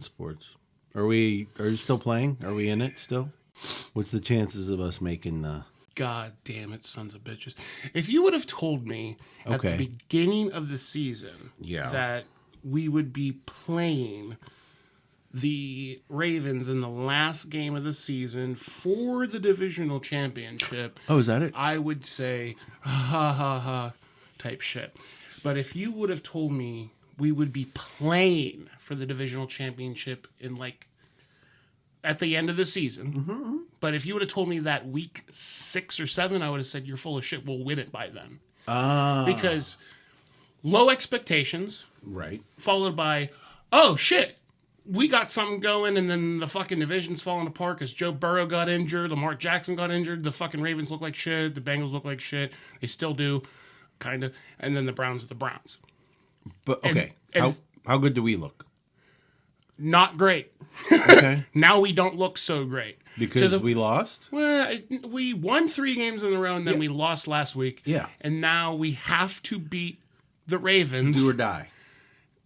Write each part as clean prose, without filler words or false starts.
sports. Are you still playing? Are we in it still? What's the chances of us making the... God damn it, sons of bitches. If you would have told me at the beginning of the season that we would be playing the Ravens in the last game of the season for the divisional championship... Oh, is that it? I would say, ha, ha, ha, type shit. But if you would have told me we would be playing for the divisional championship in at the end of the season, but if you would have told me that week 6 or 7, I would have said, you're full of shit, we'll win it by then. Because low expectations, right, followed by, oh shit, we got something going, and then the fucking division's falling apart because Joe Burrow got injured, Lamar Jackson got injured, the fucking Ravens look like shit, the Bengals look like shit, they still do, kind of, and then the Browns are the Browns. But, okay, how good do we look? Not great. Okay. Now we don't look so great. Because we lost? Well, we won 3 games in a row, and then we lost last week. Yeah. And now we have to beat the Ravens. Do or die.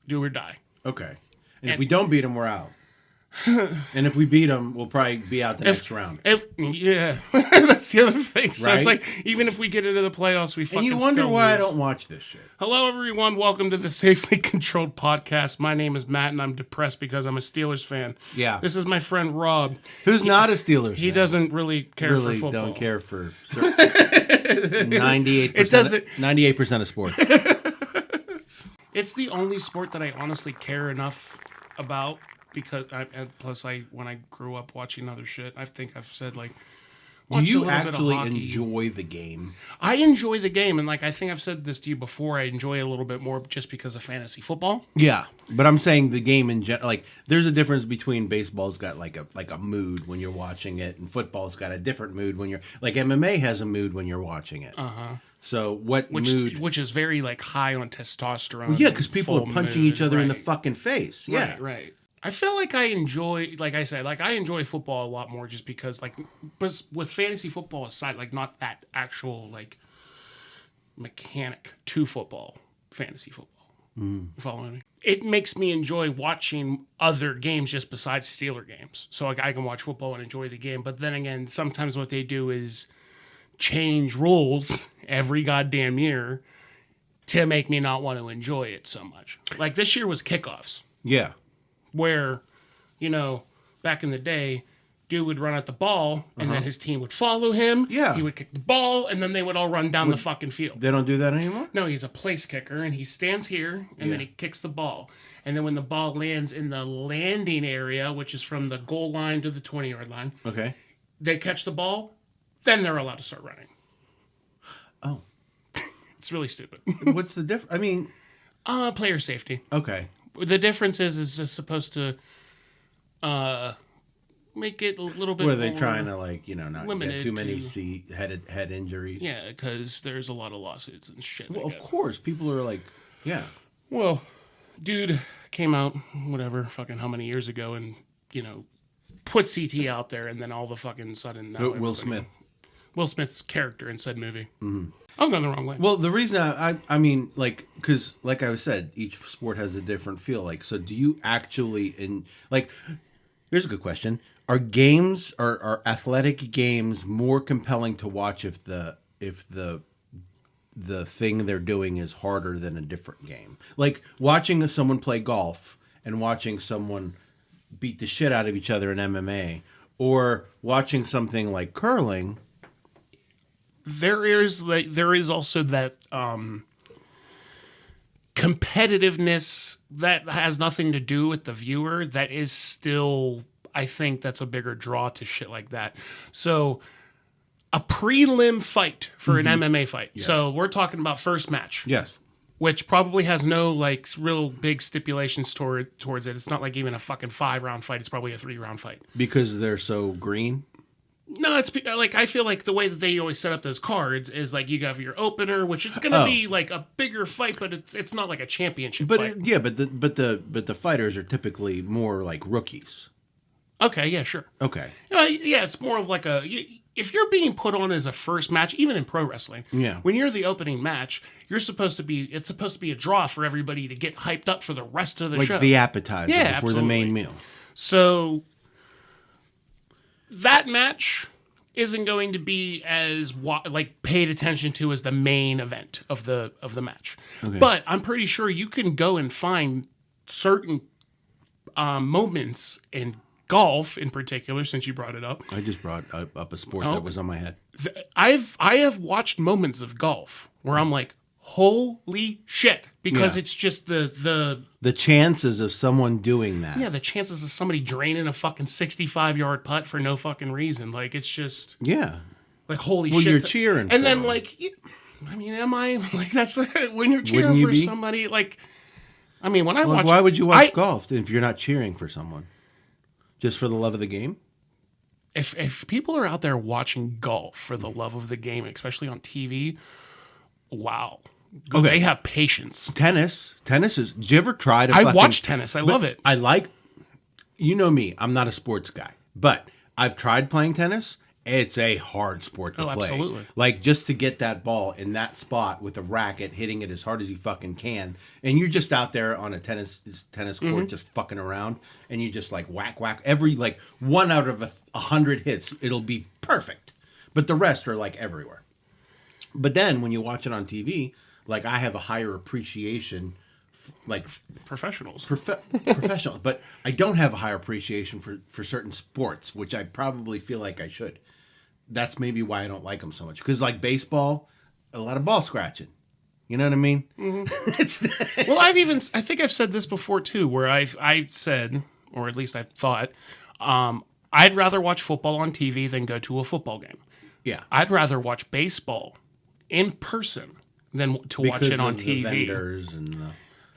Do or die. Okay. And if we don't beat them, we're out. And if we beat them, we'll probably be out the next round. That's the other thing. So right? It's like, even if we get into the playoffs, we fucking still lose. And you wonder why lose. I don't watch this shit. Hello, everyone. Welcome to the Safely Controlled Podcast. My name is Matt, and I'm depressed because I'm a Steelers fan. Yeah. This is my friend Rob. Who's not a Steelers fan. He doesn't really care for football. Don't care for 98% of sports. It's the only sport that I honestly care enough about. Because when I grew up watching other shit, I think I've said do you actually enjoy the game? I enjoy the game, and I think I've said this to you before. I enjoy a little bit more just because of fantasy football. Yeah, but I'm saying the game in general. There's a difference between baseball's got like a mood when you're watching it, and football's got a different mood when you're MMA has a mood when you're watching it. So mood? Which is very high on testosterone. Well, yeah, because people are punching each other in the fucking face. Yeah, right. I feel like I enjoy, I enjoy football a lot more just because, but with fantasy football aside, not that actual, mechanic to football, fantasy football. You following me? It makes me enjoy watching other games just besides Steeler games. So, I can watch football and enjoy the game. But then again, sometimes what they do is change rules every goddamn year to make me not want to enjoy it so much. This year was kickoffs. Yeah. Where, back in the day, dude would run at the ball, and then his team would follow him. Yeah. He would kick the ball, and then they would all run down the fucking field. They don't do that anymore? No, he's a place kicker, and he stands here, and then he kicks the ball. And then when the ball lands in the landing area, which is from the goal line to the 20-yard line, they catch the ball, then they're allowed to start running. Oh. It's really stupid. What's the difference? I mean... player safety. Okay. The difference is it's supposed to make it a little bit more... Were they trying to, not get too many head injuries? Yeah, because there's a lot of lawsuits and shit. Well, of course. People are yeah. Well, dude came out, fucking how many years ago, and, put CT out there, and then all the fucking sudden... Will Smith. Will Smith's character in said movie. Mm-hmm. I was going the wrong way. Well, the reason I mean, because like I said, each sport has a different feel. So do you actually here's a good question: Are athletic games more compelling to watch if the thing they're doing is harder than a different game? Like watching someone play golf and watching someone beat the shit out of each other in MMA, or watching something like curling. There is also that competitiveness that has nothing to do with the viewer. That is still, I think, that's a bigger draw to shit like that. So, a prelim fight for an MMA fight. Yes. So we're talking about first match. Yes. Which probably has no real big stipulations towards it. It's not even a fucking 5-round fight. It's probably a 3-round fight. Because they're so green. No, it's I feel like the way that they always set up those cards is you have your opener, which it's going to be a bigger fight, but it's not like a championship fight. But the fighters are typically more like rookies. Okay, yeah, sure. Okay. Yeah, it's more of if you're being put on as a first match, even in pro wrestling, Yeah. when you're the opening match, it's supposed to be a draw for everybody to get hyped up for the rest of the Like show. the appetizer Yeah, before the main absolutely. meal. So that match isn't going to be as paid attention to as the main event of the match. Okay. But I'm pretty sure you can go and find certain moments in golf, in particular, since you brought it up. I just brought up a sport that was on my head. I have watched moments of golf where I'm like, holy shit, because Yeah. it's just the chances of someone doing that. the chances of somebody draining a fucking 65-yard putt for no fucking reason. Like, it's just Yeah. like, holy Well, shit. you're cheering And for then, them. like, am I? Like, that's when you're cheering Wouldn't you for be? somebody, like, I mean, when I Like, watch. why would you watch golf if you're not cheering for someone? Just for the love of the game? If people are out there watching golf for the love of the game, especially on TV, wow. Okay. They have patience. Tennis is. Did you ever try to? I watch tennis. I love it. I like. You know me. I'm not a sports guy, but I've tried playing tennis. It's a hard sport to play. Absolutely. Like, just to get that ball in that spot with a racket, hitting it as hard as you fucking can, and you're just out there on a tennis court, just fucking around, and you just like whack every like 1 out of 100 hits, it'll be perfect, but the rest are like everywhere. But then when you watch it on TV, like, I have a higher appreciation, like Professionals. professional, but I don't have a higher appreciation for certain sports, which I probably feel like I should. That's maybe why I don't like them so much. Because, like, baseball, a lot of ball scratching. You know what I mean? It's Well, I think I've said this before too, where I've said, or at least I thought, I'd rather watch football on TV than go to a football game. yeah. I'd rather watch baseball in person than to watch Because it on of TV. the vendors and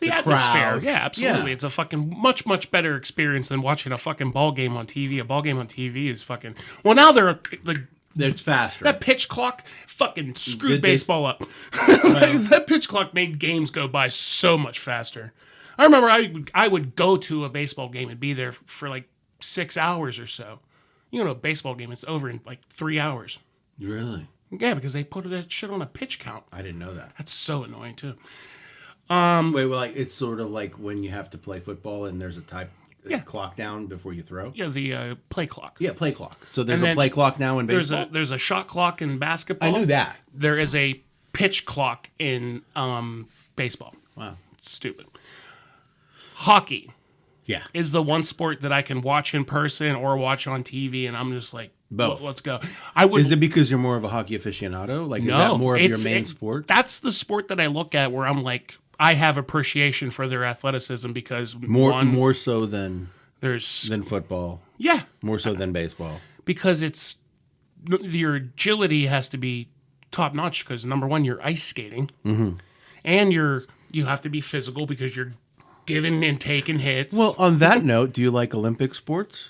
The atmosphere, crowd. yeah, absolutely. Yeah. It's a fucking much better experience than watching a fucking ball game on TV. A ball game on TV is fucking. Well, now It's faster. that pitch clock fucking screwed Did they- baseball up. That pitch clock made games go by so much faster. I remember I would go to a baseball game and be there for like 6 hours or so. You know, a baseball game is over in like 3 hours. Really? Yeah, because they put that shit on a pitch count. I didn't know that. That's so annoying too. Wait, well, like, it's sort of like when you have to play football and there's a clock down before you throw. Yeah, the play clock. Yeah, play clock. So there's And a then play clock now in baseball. There's a shot clock in basketball. I knew that. There is a pitch clock in baseball. Wow. It's stupid. Hockey Yeah. is the one sport that I can watch in person or watch on TV, and I'm just like, Both. Let's go. I would. Is it because you're more of a hockey aficionado? Like, no, is that more of your it's- main it- sport? That's the sport that I look at where I'm like, I have appreciation for their athleticism because More so than there's football. yeah, More so than baseball. because it's your agility has to be top notch because number one, you're ice skating, and you have to be physical because you're giving and taking hits. Well, on that note, do you like Olympic sports?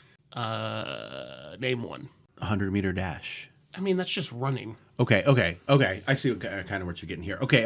Name one. 100-meter dash. I mean, that's just running. Okay. I see kind of what you're getting here. Okay,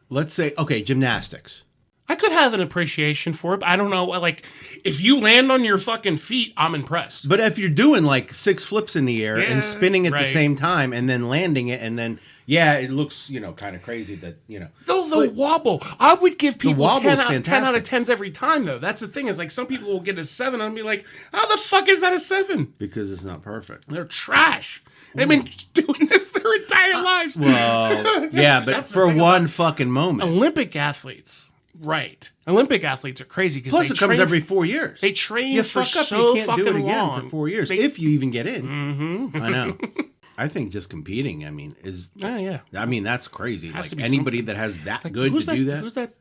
let's say, gymnastics. I could have an appreciation for it, but I don't know. Like, if you land on your fucking feet, I'm impressed. But if you're doing like 6 flips in the air Yeah, and spinning at right. the same time and then landing it and then, it looks, kind of crazy that, The wobble. I would give people wobble's 10 out of fantastic. 10s every time, though. That's the thing. Is like some people will get a 7 and be like, how the fuck is that a 7? because it's not perfect. They're trash. They've been doing this their entire lives. Well, yeah, but that's the for thing one fucking moment. Olympic athletes. Right. Olympic athletes are crazy because Plus, it comes every 4 years. They train You for fuck up, so you can't fucking do it again long. for 4 years if you even get in. I know. I think just competing, is. Oh, yeah. I mean, that's crazy. Has Like to be anybody that has that good to do that. Who's that?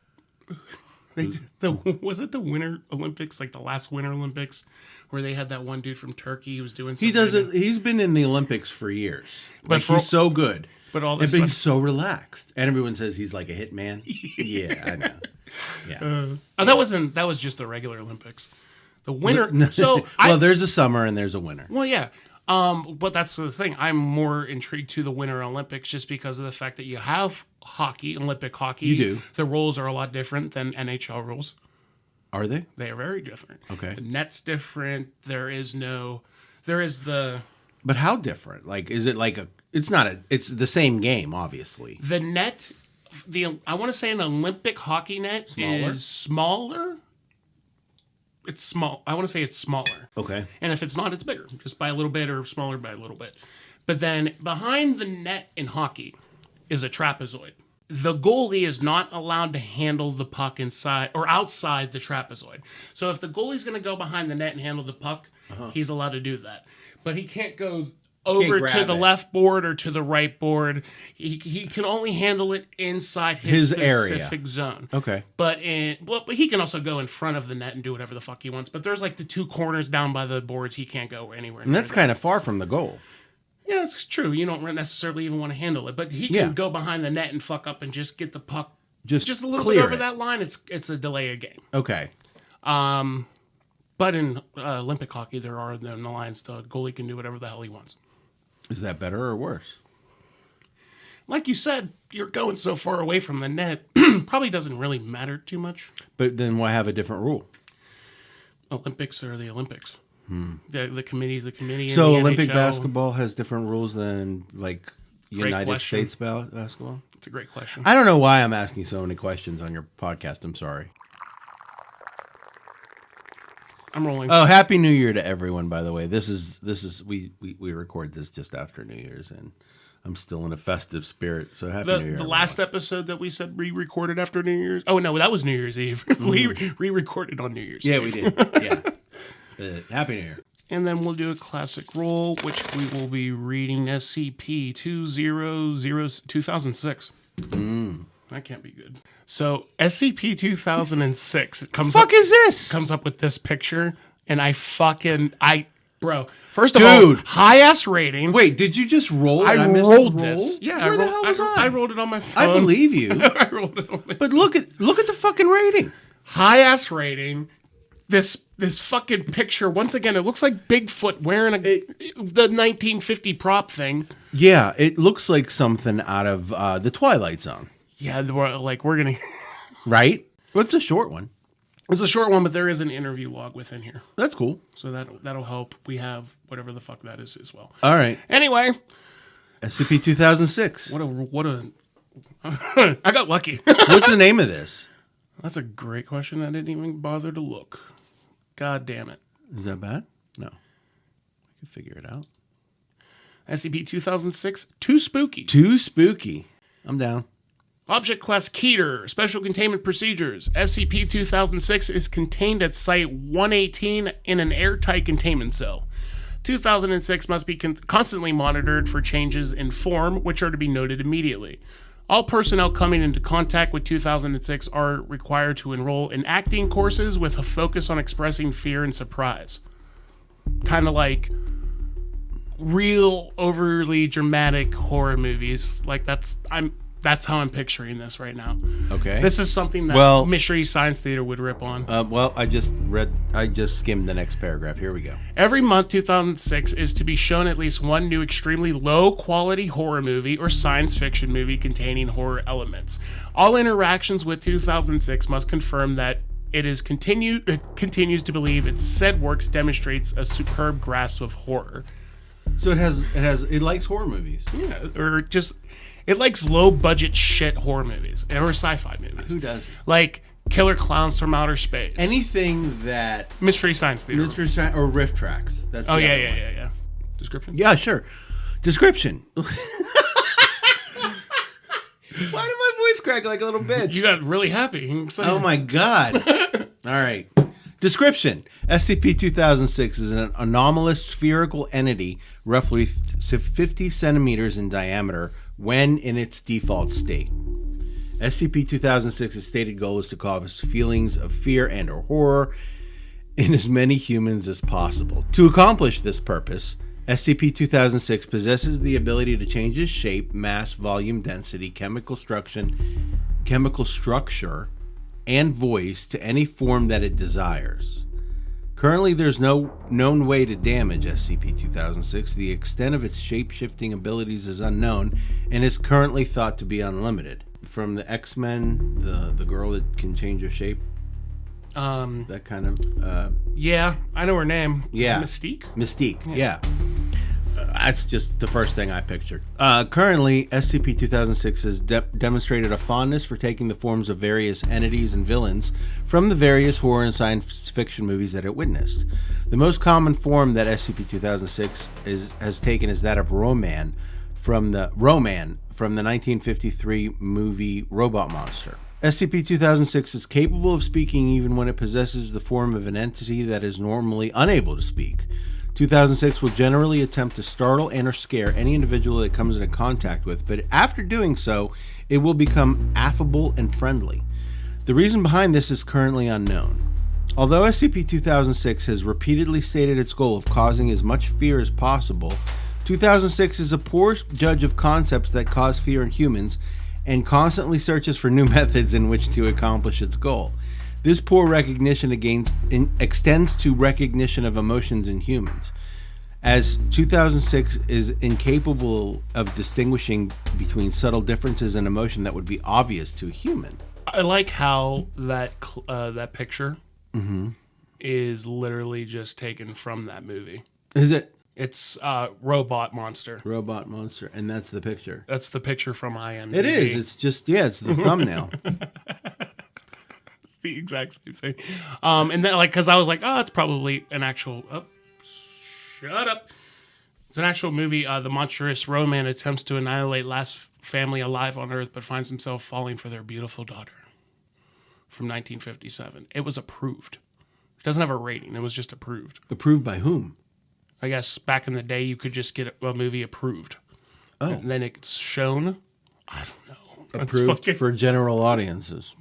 Was it the Winter Olympics, like the last Winter Olympics, where they had that one dude from Turkey who was doing something? He does it. He's been in the Olympics for years. But He's so good. But all But this he's so relaxed, and everyone says he's like a hitman. Yeah, I know. Yeah. that was just the regular Olympics. The winter. So there's a summer and there's a winter. well, yeah. But that's the thing. I'm more intrigued to the Winter Olympics just because of the fact that you have hockey, Olympic hockey. You do. The rules are a lot different than NHL rules. Are they? They are very different. Okay. The net's different. There is the But how different? Like, is it like it's not it's the same game, obviously. The net, I want to say an Olympic hockey net is smaller. It's small. I want to say it's smaller. Okay. And if it's not, it's bigger, just by a little bit or smaller by a little bit. But then behind the net in hockey is a trapezoid. The goalie is not allowed to handle the puck inside or outside the trapezoid. So if the goalie's going to go behind the net and handle the puck, he's allowed to do that. But he can't go over to the left board or to the right board. He can only handle it inside his specific area. zone. Okay. But he can also go in front of the net and do whatever the fuck he wants. But there's like the two corners down by the boards. He can't go anywhere. And that's kind of far from the goal. Yeah, it's true. You don't necessarily even want to handle it. But he can go behind the net and fuck up and just get the puck just a little bit over that line. It's a delay of game. Okay. But in Olympic hockey, there are no lines. The goalie can do whatever the hell he wants. Is that better or worse? Like you said, you're going so far away from the net, probably doesn't really matter too much. But then why have a different rule? Olympics are the Olympics. The committee's the committee. So the Olympic NHL. basketball has different rules than like United States basketball? It's a great question. I don't know why I'm asking so many questions on your podcast. I'm sorry. I'm rolling. Oh, Happy New Year to everyone, by the way. This is we record this just after New Year's, and I'm still in a festive spirit. So Happy New Year. The last episode that we said we recorded after New Year's. Oh no, that was New Year's Eve. We re-recorded on New Year's Eve. Yeah, we did. Yeah. Happy New Year. And then we'll do a classic roll, which we will be reading SCP 2006. That can't be good. So SCP 2006 comes Fuck is this? comes up with this picture, and bro. First of all, high ass rating. Wait, did you just roll? I rolled this. Yeah, Where the hell was I rolled it on my phone. I believe you. I rolled it on my But look at the fucking rating. high ass rating. This fucking picture, once again, it looks like Bigfoot wearing the 1950 prop thing. Yeah, it looks like something out of the Twilight Zone. Yeah, we're gonna. Right? What's a short one? It's a short one, but there is an interview log within here, That's cool. so that'll help. We have whatever the fuck that is as well. All right. Anyway, SCP 2006. what a I got lucky. What's the name of this? That's a great question. I didn't even bother to look. God damn it. Is that bad? No. We can figure it out. SCP 2006, Too Spooky. Too spooky. I'm down. Object Class Keter, Special Containment Procedures. SCP 2006 is contained at Site 118 in an airtight containment cell. 2006 must be constantly monitored for changes in form, which are to be noted immediately. All personnel coming into contact with 2006 are required to enroll in acting courses with a focus on expressing fear and surprise. Kind of like real overly dramatic horror movies. Like that's how I'm picturing this right now. Okay. This is something that Mystery Science Theater would rip on. I just skimmed the next paragraph. Here we go. Every month, 2006 is to be shown at least one new extremely low-quality horror movie or science fiction movie containing horror elements. All interactions with 2006 must confirm that it continues to believe its said works demonstrates a superb grasp of horror. So it likes horror movies. Yeah, or just it likes low-budget shit horror movies or sci-fi movies. Who doesn't? Like Killer Clowns from Outer Space. Anything that Mystery Science Theater. or Riff Tracks. That's yeah. Description? Yeah, sure. Description. Why did my voice crack like a little bitch? You got really happy. Oh my god. All right. Description. SCP-2006 is an anomalous spherical entity roughly 50 centimeters in diameter when in its default state. SCP-2006's stated goal is to cause feelings of fear and or horror in as many humans as possible. To accomplish this purpose, SCP-2006 possesses the ability to change its shape, mass, volume, density, chemical structure, and voice to any form that it desires. Currently, there's no known way to damage SCP-2006. The extent of its shape-shifting abilities is unknown and is currently thought to be unlimited. From the X-Men, the girl that can change her shape, that kind of... yeah, I know her name. Yeah. Mystique? Mystique, yeah. That's just the first thing I pictured. Currently, SCP-2006 has demonstrated a fondness for taking the forms of various entities and villains from the various horror and science fiction movies that it witnessed. The most common form that SCP-2006 has taken is that of Roman from the 1953 movie Robot Monster. SCP-2006 is capable of speaking even when it possesses the form of an entity that is normally unable to speak. 2006 will generally attempt to startle and or scare any individual it comes into contact with, but after doing so, it will become affable and friendly. The reason behind this is currently unknown. Although SCP-2006 has repeatedly stated its goal of causing as much fear as possible, 2006 is a poor judge of concepts that cause fear in humans and constantly searches for new methods in which to accomplish its goal. This poor recognition extends to recognition of emotions in humans, as 2006 is incapable of distinguishing between subtle differences in emotion that would be obvious to a human. I like how that picture is literally just taken from that movie. Is it? It's Robot Monster. Robot Monster, and that's the picture. That's the picture from IMDb. It is. It's just, it's the thumbnail. The exact same thing. And then, because I was like, oh, it's probably an actual. Oh, shut up. It's an actual movie. The monstrous Roman attempts to annihilate last family alive on Earth, but finds himself falling for their beautiful daughter. From 1957. It was approved. It doesn't have a rating. It was just approved. Approved by whom? I guess back in the day, you could just get a movie approved. Oh. And then it's shown. I don't know. Approved for general audiences.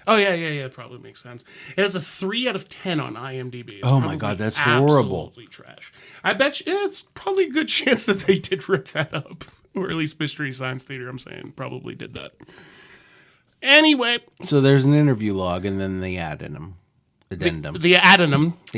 Oh, yeah. Probably makes sense. It has a 3 out of 10 on IMDb. Oh, my God. That's horrible. Absolutely trash. I bet you it's probably a good chance that they did rip that up. Or at least Mystery Science Theater, I'm saying, probably did that. Anyway. So there's an interview log and then the addendum. The addendum. The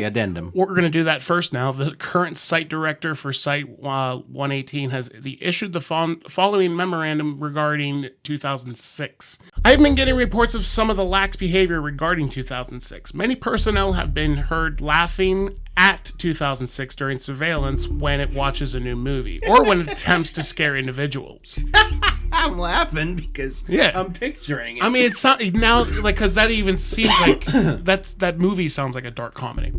addendum. We're going to do that first now. The current site director for Site 118 has issued the following memorandum regarding 2006. I've been getting reports of some of the lax behavior regarding 2006. Many personnel have been heard laughing at 2006 during surveillance when it watches a new movie or when it attempts to scare individuals. I'm laughing because I'm picturing it. I mean, it's now like because that even seems like that movie sounds like a dark comedy.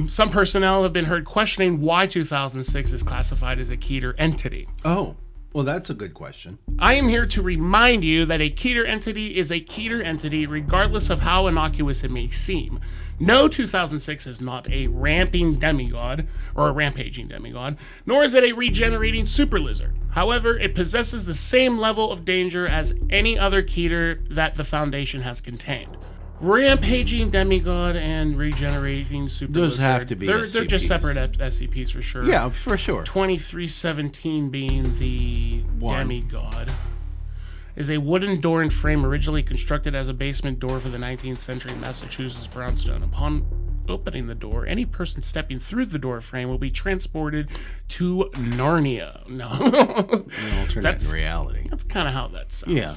Some personnel have been heard questioning why 2006 is classified as a Keter entity. Oh, well, that's a good question. I am here to remind you that a Keter entity is a Keter entity, regardless of how innocuous it may seem. No, 2006 is not a ramping demigod, or a rampaging demigod, nor is it a regenerating super lizard. However, it possesses the same level of danger as any other Keter that the Foundation has contained. Rampaging demigod and regenerating super Those lizard. have to be They're SCPs. just separate SCPs for sure. Yeah, for sure. 2317 being the One. demigod. Is a wooden door and frame originally constructed as a basement door for the 19th century Massachusetts brownstone. Upon opening the door, any person stepping through the door frame will be transported to Narnia. No. An alternate reality. That's kind of how that sounds. Yeah.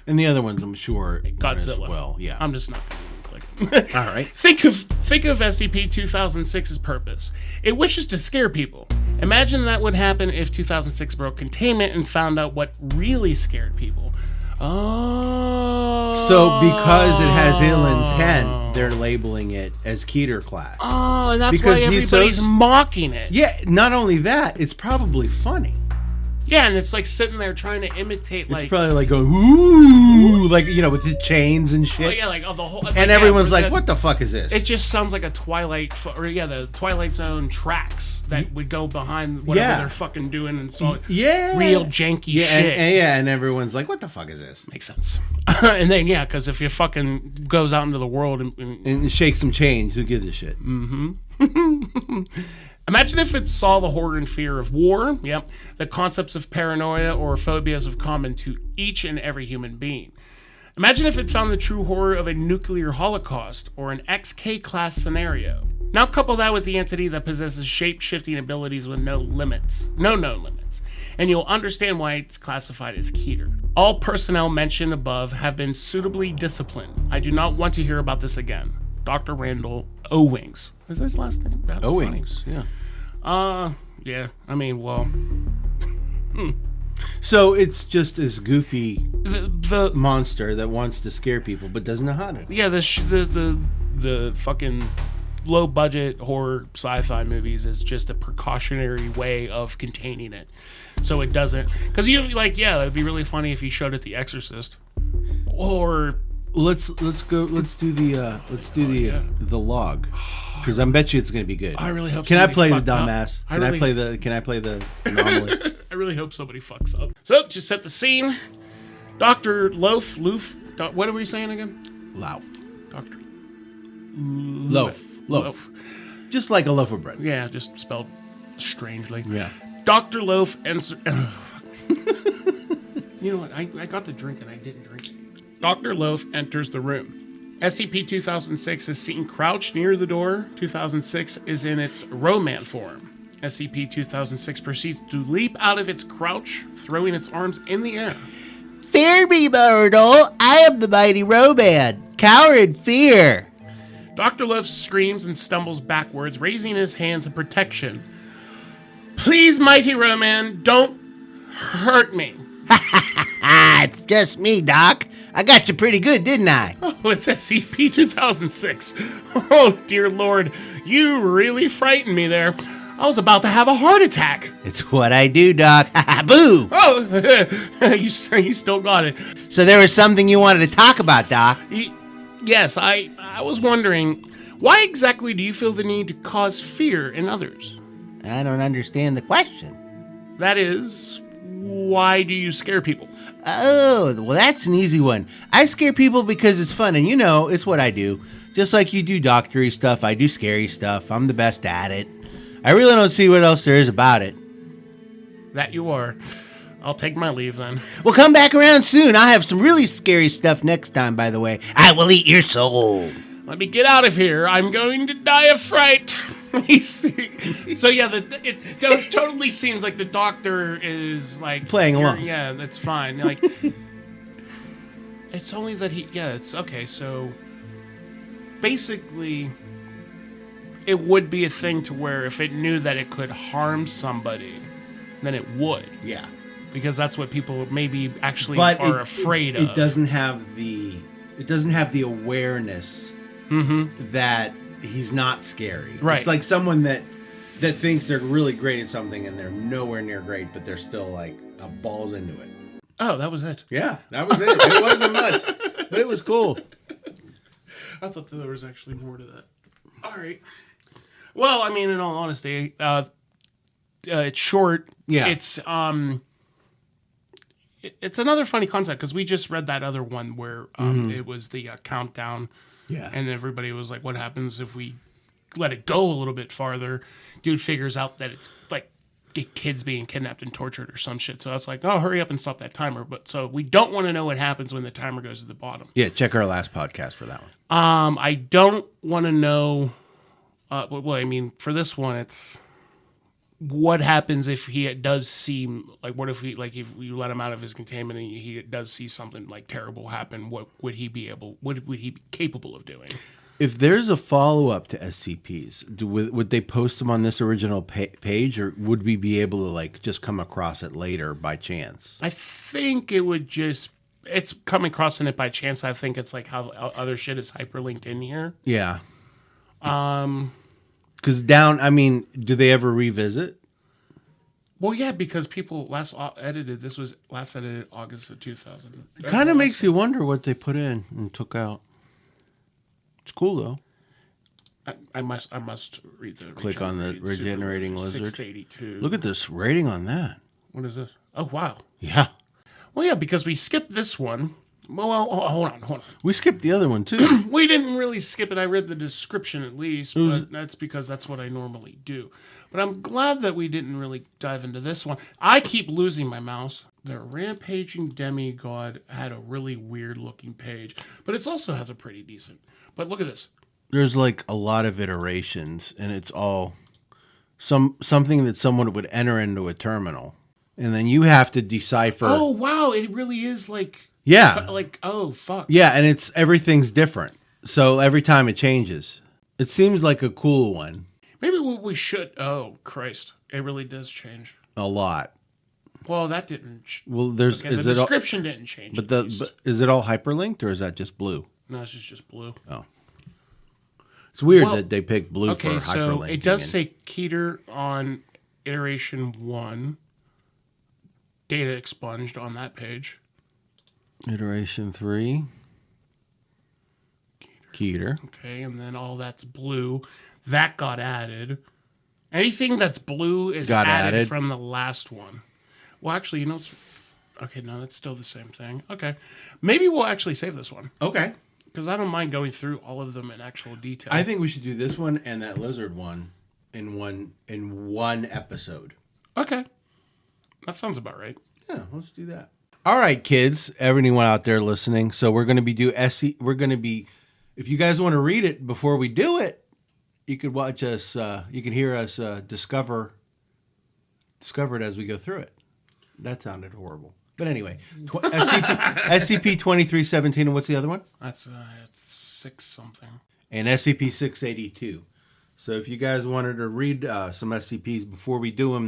And the other ones, I'm sure, Godzilla. as well. Yeah. I'm just not going to click. All right. Think of SCP-2006's purpose. It wishes to scare people. Imagine that would happen if 2006 broke containment and found out what really scared people. Oh. So because it has ill intent, they're labeling it as Keter class. Oh, and that's Because why he's everybody's so- mocking it. Yeah, not only that, it's probably funny. Yeah, and it's like sitting there trying to imitate like... It's probably like going, ooh, like, with the chains and shit. Oh, yeah, like, the whole... And everyone's like, what the fuck is this? It just sounds like a the Twilight Zone tracks that would go behind whatever they're fucking doing, and so real janky shit. And everyone's like, what the fuck is this? Makes sense. And then because if you fucking goes out into the world And shake some change, who gives a shit? Imagine if it saw the horror and fear of war, the concepts of paranoia or phobias of common to each and every human being. Imagine if it found the true horror of a nuclear holocaust or an XK class scenario. Now couple that with the entity that possesses shape-shifting abilities with no limits, no known limits, and you'll understand why it's classified as Keter. All personnel mentioned above have been suitably disciplined. I do not want to hear about this again. Dr. Randall Owings. Is that his last name? That's Owings, funny. Yeah. I mean, well, So it's just this goofy the monster that wants to scare people but doesn't know how to. yeah, the fucking low budget horror sci-fi movies is just a precautionary way of containing it, so it doesn't. Because you like, yeah, it'd be really funny if you showed it The Exorcist, or Let's do the log, because I bet you it's gonna be good. I really hope. Can I somebody play the fucked up. dumbass? Can I play the anomaly? I really hope somebody fucks up. So just set the scene. Dr. Loof. What are we saying again? Loaf. Doctor Loaf. Just like a loaf of bread. Yeah, just spelled strangely. Yeah. Dr. Loaf enters. You know what? I got the drink and I didn't drink it. Dr. Loaf enters the room. SCP-2006 is seen crouched near the door. 2006 is in its Roman form. SCP-2006 proceeds to leap out of its crouch, throwing its arms in the air. Fear me, mortal. I am the mighty Roman. Cower in fear. Dr. Loaf screams and stumbles backwards, raising his hands in protection. Please, mighty Roman, don't hurt me. It's just me, Doc. I got you pretty good, didn't I? Oh, it's SCP-2006. Oh, dear Lord, you really frightened me there. I was about to have a heart attack. It's what I do, Doc. Boo! Oh, you still got it. So there was something you wanted to talk about, Doc. Yes, I was wondering, why exactly do you feel the need to cause fear in others? I don't understand the question. That is, why do you scare people? Oh, well, that's an easy one. I scare people because it's fun, and it's what I do. Just like you do doctory stuff, I do scary stuff. I'm the best at it. I really don't see what else there is about it. That you are. I'll take my leave then. Well, come back around soon. I'll have some really scary stuff next time, by the way. I will eat your soul. Let me get out of here. I'm going to die of fright. So yeah, it totally seems like the doctor is like Playing along. Yeah, that's fine. Like, it's only that it's okay. So basically, it would be a thing to where if it knew that it could harm somebody, then it would. Yeah. Because that's what people maybe actually But are afraid of. It doesn't have the awareness that he's not scary. Right. It's like someone that thinks they're really great at something and they're nowhere near great, but they're still like balls into it. Oh, that was it. Yeah, that was it. It wasn't much, but it was cool. I thought that there was actually more to that. All right. Well, I mean, in all honesty, it's short. Yeah. It's another funny concept because we just read that other one where it was the countdown. Yeah. And everybody was like, what happens if we let it go a little bit farther? Dude figures out that it's like kids being kidnapped and tortured or some shit. So it's like, oh, hurry up and stop that timer. But so we don't want to know what happens when the timer goes to the bottom. Yeah, check our last podcast for that one. I don't want to know. Well, I mean, for this one, it's what happens if he does see, like, what if he, like, if you let him out of his containment and he does see something like terrible happen? What would he be capable of doing? If there's a follow-up to SCPs, would they post them on this original page, or would we be able to like just come across it later by chance? I think it would just, it's coming across in it by chance. I think it's like how other shit is hyperlinked in here. Yeah. Because do they ever revisit? Well, yeah, because people last edited August of 2000. It kind of makes you wonder what they put in and took out. It's cool though. I must read the. Click on the regenerating lizard. 682. Look at this rating on that. What is this? Oh wow. Yeah. Well, yeah, because we skipped this one. Well, hold on. We skipped the other one too. We didn't really skip it. I read the description at least, but that's because that's what I normally do. But I'm glad that we didn't really dive into this one. I keep losing my mouse. The Rampaging Demigod had a really weird looking page, but it also has a pretty decent. But look at this. There's like a lot of iterations, and it's all something that someone would enter into a terminal, and then you have to decipher. Oh wow! It really is like. Yeah. Like, oh, fuck. Yeah, and everything's different. So every time it changes. It seems like a cool one. Maybe what we should. Oh Christ! It really does change. A lot. Well, that didn't. Well, there's Okay, the description didn't change. but is it all hyperlinked or is that just blue? No, it's just blue. Oh, it's weird Well, that they picked blue Okay, for so hyperlinking. it does say Keter on iteration 1. Data expunged on that page. iteration 3. Keter. Okay, and then all that's blue. That got added. Anything that's blue is Got added added. from the last one. Well, actually, you know, okay, no, that's still the same thing. Okay, maybe we'll actually save this one Okay. because I don't mind going through all of them in actual detail. I think we should do this one and that lizard one in one episode. Okay, that sounds about right. Yeah, let's do that. All right, kids, everyone out there listening. So we're going to be if you guys want to read it before we do it, you could watch us. You can hear us discover it as we go through it. That sounded horrible, but anyway, SCP 2317, and what's the other one? That's 6 something. And SCP 682. So if you guys wanted to read some SCPs before we do them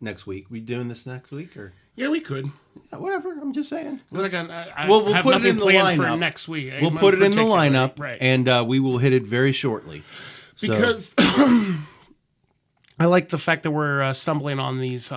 next week, we doing this next week or? Yeah, we could. Yeah, whatever. I'm just saying. We'll We'll put it in the lineup next week. We'll put it in the particularly, lineup, right? and we will hit it very shortly. So- Because I like the fact that we're stumbling on these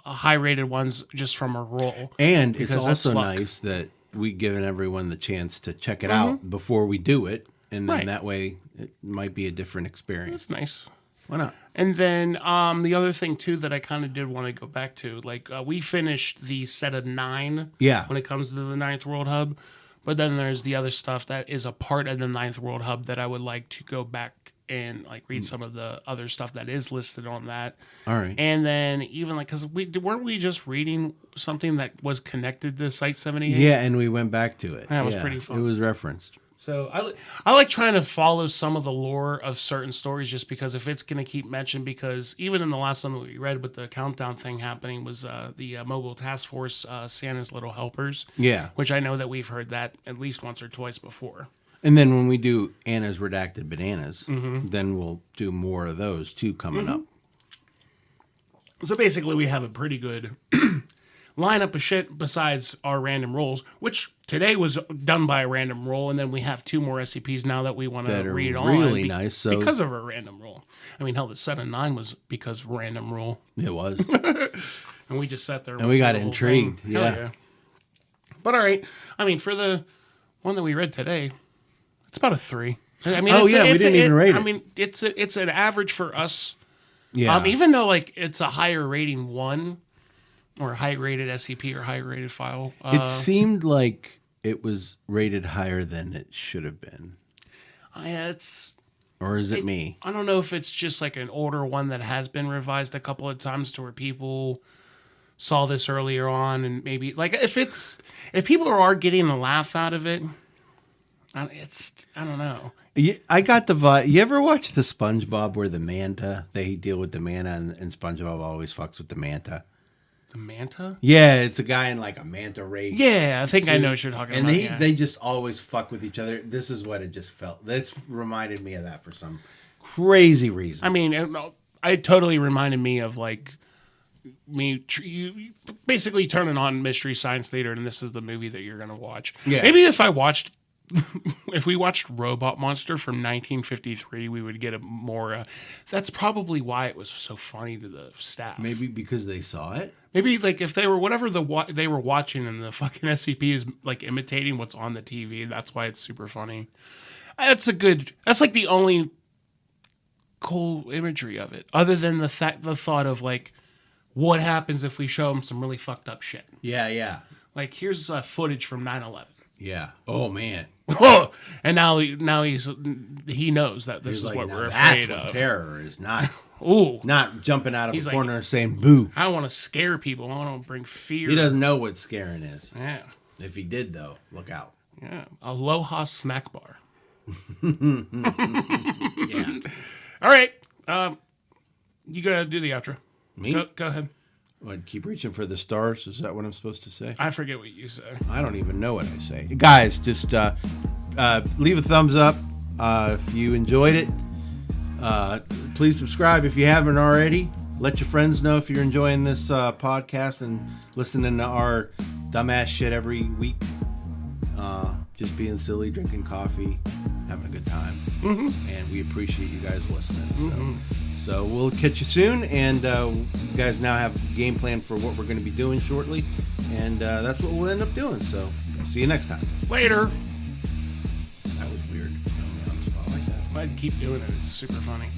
high-rated ones just from a roll. and it's because that's also luck. nice that we given everyone the chance to check it out before we do it, and then Right. that way it might be a different experience. That's nice. Why not? And then the other thing too that I kind of did want to go back to, like we finished the set of 9 Yeah. when it comes to the Ninth World Hub, but then there's the other stuff that is a part of the Ninth World Hub that I would like to go back and like read some of the other stuff that is listed on that. All right. And then even like because weren't we just reading something that was connected to Site 78? Yeah, and we went back to it. That was Yeah, pretty fun. It was referenced. So I like trying to follow some of the lore of certain stories just because if it's going to keep mentioned, because even in the last one that we read with the countdown thing happening was the Mobile Task Force Santa's Little Helpers, Yeah. which I know that we've heard that at least once or twice before. And then when we do Anna's Redacted Bananas, then we'll do more of those too coming up. So basically we have a pretty good lineup of shit besides our random rolls, which today was done by a random roll, and then we have 2 more SCPs now that we want to That are read really on nice, so- because of a random roll. I mean, hell, the set of 9 was because random roll, It was. and we just sat there And we got the whole intrigued, thing. Hell yeah. But all right, I mean, for the one that we read today, it's about a 3. I mean, Oh, yeah, we didn't even rate I it. mean, it's an average for us. Yeah. Even though like it's a higher rating 1 or high rated SCP or high rated file, it seemed like it was rated higher than it should have been. it's Or is it me? I don't know if it's just like an older one that has been revised a couple of times to where people saw this earlier on, and maybe like if people are getting a laugh out of it, I don't know. I got the vibe. You ever watch the SpongeBob where the manta, they deal with the manta and SpongeBob always fucks with the manta? The manta? Yeah, it's a guy in like a manta ray. Yeah, I think I suit, know what you're talking and about. they just always fuck with each other. This is what it just felt. That's reminded me of that for some crazy reason. I mean, it totally reminded me of like you basically turning on Mystery Science Theater, and this is the movie that you're gonna watch. Yeah. Maybe if we watched Robot Monster from 1953, we would get a more. That's probably why it was so funny to the staff. Maybe because they saw it. Maybe like if they were whatever they were watching, and the fucking SCP is like imitating what's on the TV. That's why it's super funny. That's like the only cool imagery of it, other than the thought of like, what happens if we show them some really fucked up shit? Yeah. Like here's footage from 9/11. Yeah. Oh man. And now he knows that this He's is like, what "Now we're that's afraid what of. terror is not. Ooh, Not jumping out of He's a like- corner and saying boo. I want to scare people. I want to bring fear. He doesn't know what scaring is. Yeah, If he did, though, look out. yeah. Aloha snack bar. Yeah. All right. You gotta do the outro. Me? Go ahead. What, keep reaching for the stars? Is that what I'm supposed to say? I forget what you say. I don't even know what I say. Guys, just leave a thumbs up if you enjoyed it. Please subscribe if you haven't already. Let your friends know if you're enjoying this podcast and listening to our dumbass shit every week. Just being silly, drinking coffee, having a good time. And we appreciate you guys listening. So we'll catch you soon. And you guys now have a game plan for what we're going to be doing shortly. And that's what we'll end up doing. So see you next time. Later. That was weird. Throwing me on the spot like that. I'd keep doing it. It's super funny.